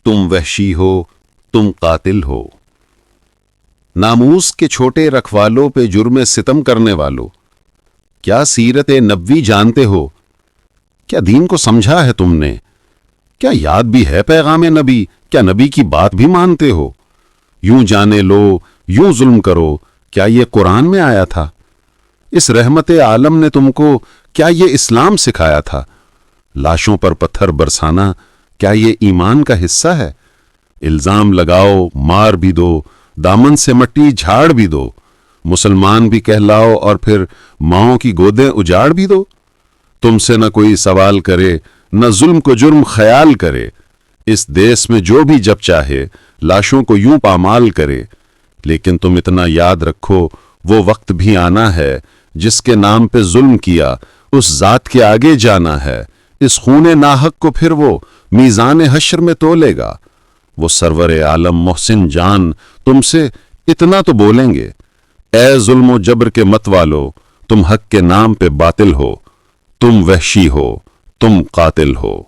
تم وحشی ہو، تم قاتل ہو۔ ناموس کے چھوٹے رکھوالوں پہ جرم ستم کرنے والو، کیا سیرت نبوی جانتے ہو؟ کیا دین کو سمجھا ہے تم نے؟ کیا یاد بھی ہے پیغام نبی؟ کیا نبی کی بات بھی مانتے ہو؟ یوں جانے لو، یوں ظلم کرو، کیا یہ قرآن میں آیا تھا؟ اس رحمت عالم نے تم کو کیا یہ اسلام سکھایا تھا؟ لاشوں پر پتھر برسانا کیا یہ ایمان کا حصہ ہے؟ الزام لگاؤ، مار بھی دو، دامن سے مٹی جھاڑ بھی دو، مسلمان بھی کہلاؤ اور پھر ماؤں کی گودیں اجاڑ بھی دو۔ تم سے نہ کوئی سوال کرے، نہ ظلم کو جرم خیال کرے، اس دیس میں جو بھی جب چاہے لاشوں کو یوں پامال کرے۔ لیکن تم اتنا یاد رکھو، وہ وقت بھی آنا ہے جس کے نام پہ ظلم کیا اس ذات کے آگے جانا ہے۔ اس خون ناحق کو پھر وہ میزان حشر میں تولے گا۔ وہ سرور عالم محسن جان تم سے اتنا تو بولیں گے، اے ظلم و جبر کے مت والو، تم حق کے نام پہ باطل ہو، تم وحشی ہو، تم قاتل ہو۔